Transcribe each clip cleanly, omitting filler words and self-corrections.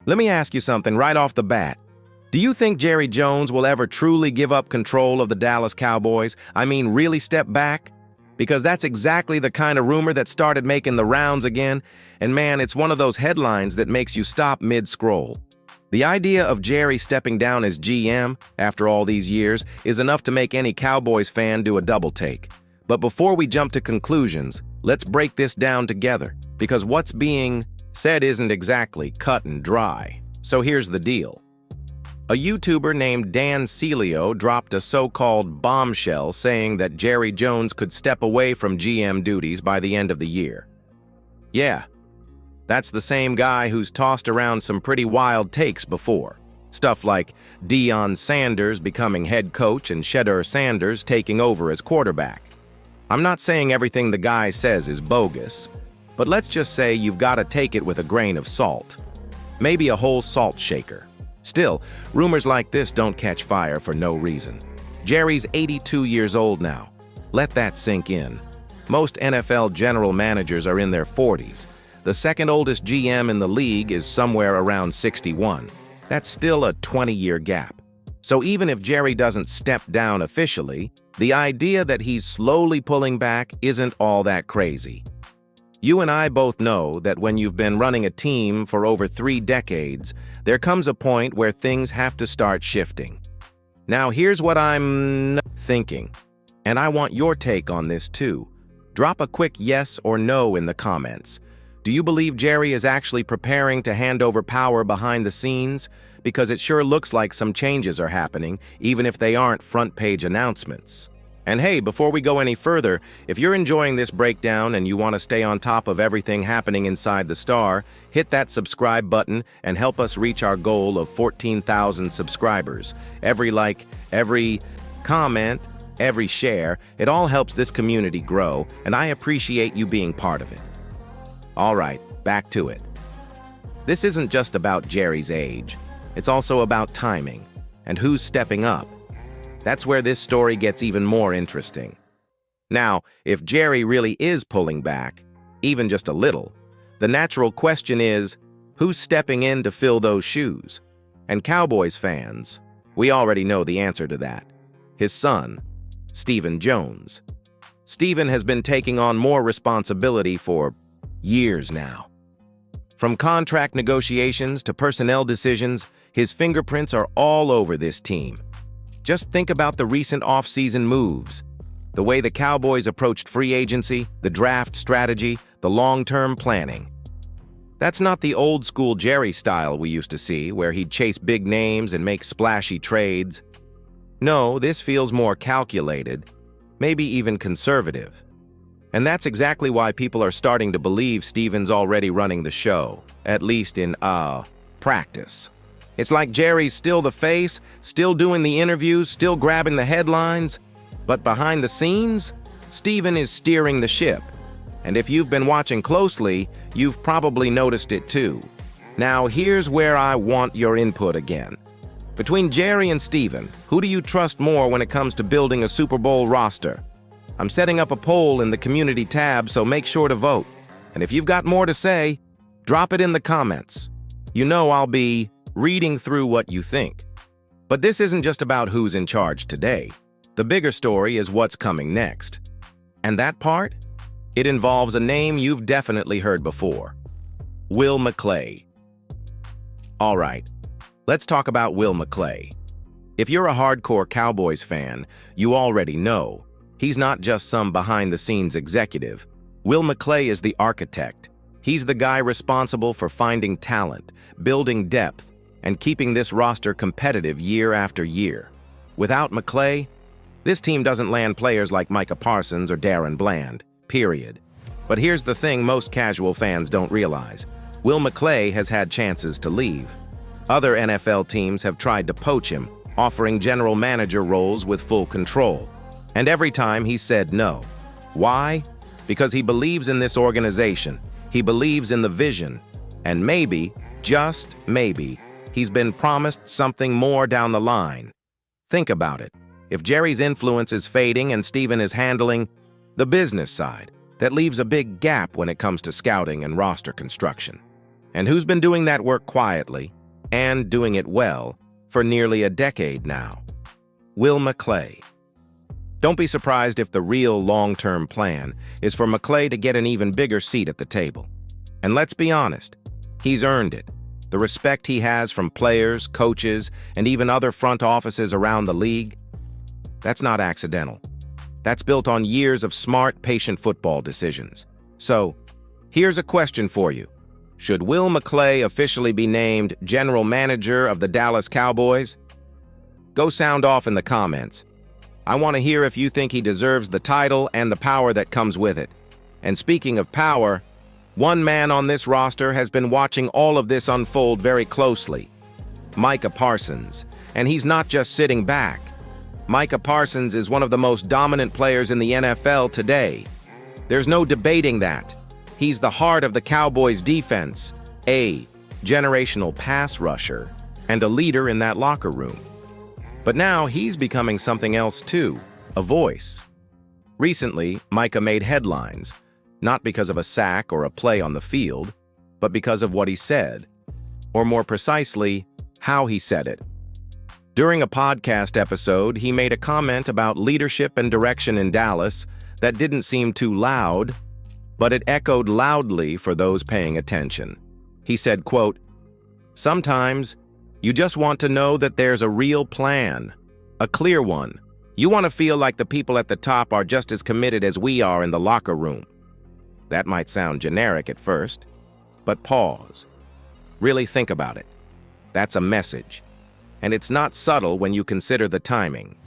Let me ask you something right off the bat. Do you think Jerry Jones will ever truly give up control of the Dallas Cowboys? I mean, really step back? Because that's exactly the kind of rumor that started making the rounds again, and man, it's one of those headlines that makes you stop mid-scroll. The idea of Jerry stepping down as GM after all these years is enough to make any Cowboys fan do a double take. But before we jump to conclusions, let's break this down together, because what's being said isn't exactly cut and dry. So here's the deal. A YouTuber named Dan Celio dropped a so-called bombshell saying that Jerry Jones could step away from GM duties by the end of the year. Yeah, that's the same guy who's tossed around some pretty wild takes before. Stuff like Deion Sanders becoming head coach and Shedeur Sanders taking over as quarterback. I'm not saying everything the guy says is bogus, but let's just say you've got to take it with a grain of salt. Maybe a whole salt shaker. Still, rumors like this don't catch fire for no reason. Jerry's 82 years old now. Let that sink in. Most NFL general managers are in their 40s. The second oldest GM in the league is somewhere around 61. That's still a 20-year gap. So even if Jerry doesn't step down officially, the idea that he's slowly pulling back isn't all that crazy. You and I both know that when you've been running a team for over 3 decades, there comes a point where things have to start shifting. Now, here's what I'm thinking, and I want your take on this too. Drop a quick yes or no in the comments. Do you believe Jerry is actually preparing to hand over power behind the scenes? Because it sure looks like some changes are happening, even if they aren't front-page announcements. And hey, before we go any further, if you're enjoying this breakdown and you want to stay on top of everything happening inside the Star, hit that subscribe button and help us reach our goal of 14,000 subscribers. Every like, every comment, every share, it all helps this community grow, and I appreciate you being part of it. All right, back to it. This isn't just about Jerry's age. It's also about timing and who's stepping up. That's where this story gets even more interesting. Now, if Jerry really is pulling back, even just a little, the natural question is, who's stepping in to fill those shoes? And Cowboys fans, we already know the answer to that. His son, Stephen Jones. Stephen has been taking on more responsibility for years now. From contract negotiations to personnel decisions, his fingerprints are all over this team. Just think about the recent off-season moves, the way the Cowboys approached free agency, the draft strategy, the long-term planning. That's not the old-school Jerry style we used to see, where he'd chase big names and make splashy trades. No, this feels more calculated, maybe even conservative. And that's exactly why people are starting to believe Stephen's already running the show, at least in, practice. It's like Jerry's still the face, still doing the interviews, still grabbing the headlines, but behind the scenes, Stephen is steering the ship. And if you've been watching closely, you've probably noticed it too. Now, here's where I want your input again. Between Jerry and Stephen, who do you trust more when it comes to building a Super Bowl roster? I'm setting up a poll in the community tab, so make sure to vote. And if you've got more to say, drop it in the comments. You know I'll be reading through what you think. But this isn't just about who's in charge today. The bigger story is what's coming next. And that part? It involves a name you've definitely heard before. Will McClay. All right, let's talk about Will McClay. If you're a hardcore Cowboys fan, you already know. He's not just some behind-the-scenes executive. Will McClay is the architect. He's the guy responsible for finding talent, building depth, and keeping this roster competitive year after year. Without McClay, this team doesn't land players like Micah Parsons or Darren Bland, period. But here's the thing most casual fans don't realize. Will McClay has had chances to leave. Other NFL teams have tried to poach him, offering general manager roles with full control. And every time he said no. Why? Because he believes in this organization. He believes in the vision. And maybe, just maybe, he's been promised something more down the line. Think about it. If Jerry's influence is fading and Stephen is handling the business side, that leaves a big gap when it comes to scouting and roster construction. And who's been doing that work quietly, and doing it well for nearly a decade now. Will McClay. Don't be surprised if the real long-term plan is for McClay to get an even bigger seat at the table. And let's be honest, he's earned it. The respect he has from players, coaches, and even other front offices around the league, that's not accidental. That's built on years of smart, patient football decisions. So, here's a question for you. Should Will McClay officially be named General Manager of the Dallas Cowboys? Go sound off in the comments. I want to hear if you think he deserves the title and the power that comes with it. And speaking of power, one man on this roster has been watching all of this unfold very closely. Micah Parsons. And he's not just sitting back. Micah Parsons is one of the most dominant players in the NFL today. There's no debating that. He's the heart of the Cowboys' defense, a generational pass rusher, and a leader in that locker room. But now he's becoming something else too, a voice. Recently, Micah made headlines, not because of a sack or a play on the field, but because of what he said, or more precisely, how he said it. During a podcast episode, he made a comment about leadership and direction in Dallas that didn't seem too loud, but it echoed loudly for those paying attention. He said, quote, "Sometimes you just want to know that there's a real plan, a clear one. You want to feel like the people at the top are just as committed as we are in the locker room." That might sound generic at first, but pause. Really think about it. That's a message. And it's not subtle when you consider the timing.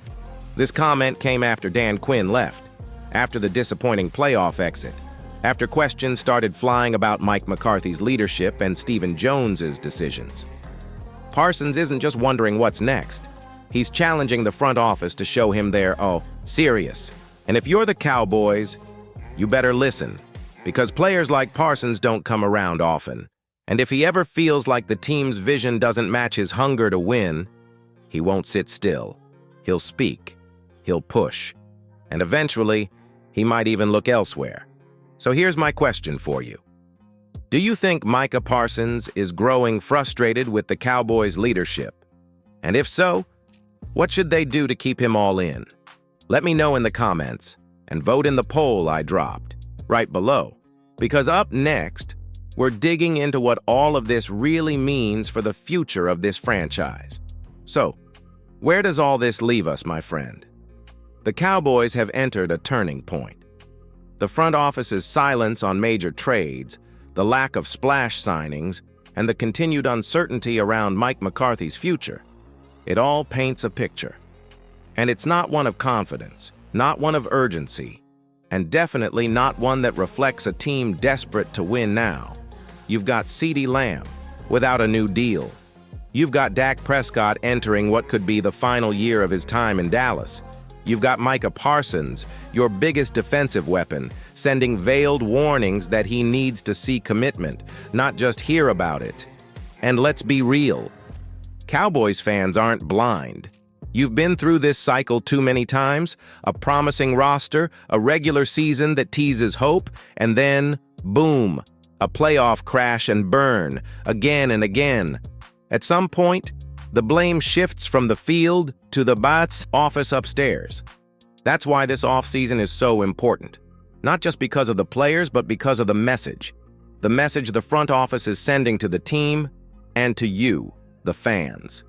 This comment came after Dan Quinn left, after the disappointing playoff exit, after questions started flying about Mike McCarthy's leadership and Stephen Jones's decisions. Parsons isn't just wondering what's next. He's challenging the front office to show him they're, serious. And if you're the Cowboys, you better listen, because players like Parsons don't come around often. And if he ever feels like the team's vision doesn't match his hunger to win, he won't sit still. He'll speak. He'll push. And eventually, he might even look elsewhere. So here's my question for you. Do you think Micah Parsons is growing frustrated with the Cowboys' leadership? And if so, what should they do to keep him all in? Let me know in the comments, and vote in the poll I dropped right below. Because up next, we're digging into what all of this really means for the future of this franchise. So, where does all this leave us, my friend? The Cowboys have entered a turning point. The front office's silence on major trades, the lack of splash signings, and the continued uncertainty around Mike McCarthy's future, it all paints a picture. And it's not one of confidence, not one of urgency, and definitely not one that reflects a team desperate to win now. You've got CeeDee Lamb without a new deal. You've got Dak Prescott entering what could be the final year of his time in Dallas. You've got Micah Parsons, your biggest defensive weapon, sending veiled warnings that he needs to see commitment, not just hear about it. And let's be real. Cowboys fans aren't blind. You've been through this cycle too many times, a promising roster, a regular season that teases hope, and then, boom, a playoff crash and burn, again and again. At some point, the blame shifts from the field to the Bats office upstairs. That's why this offseason is so important. Not just because of the players, but because of the message. The message the front office is sending to the team and to you, the fans.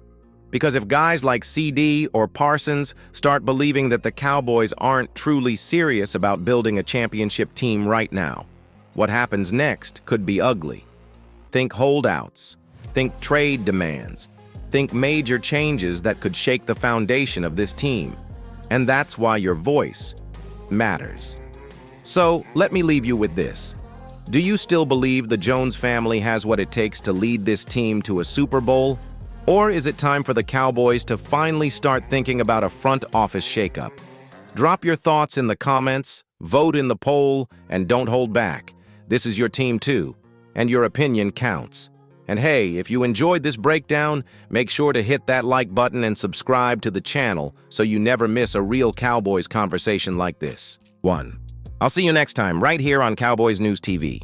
Because if guys like CeeDee or Parsons start believing that the Cowboys aren't truly serious about building a championship team right now, what happens next could be ugly. Think holdouts. Think trade demands. Think major changes that could shake the foundation of this team. And that's why your voice matters. So, let me leave you with this. Do you still believe the Jones family has what it takes to lead this team to a Super Bowl? Or is it time for the Cowboys to finally start thinking about a front office shakeup? Drop your thoughts in the comments, vote in the poll, and don't hold back. This is your team too, and your opinion counts. And hey, if you enjoyed this breakdown, make sure to hit that like button and subscribe to the channel so you never miss a real Cowboys conversation like this. I'll see you next time right here on Cowboys News TV.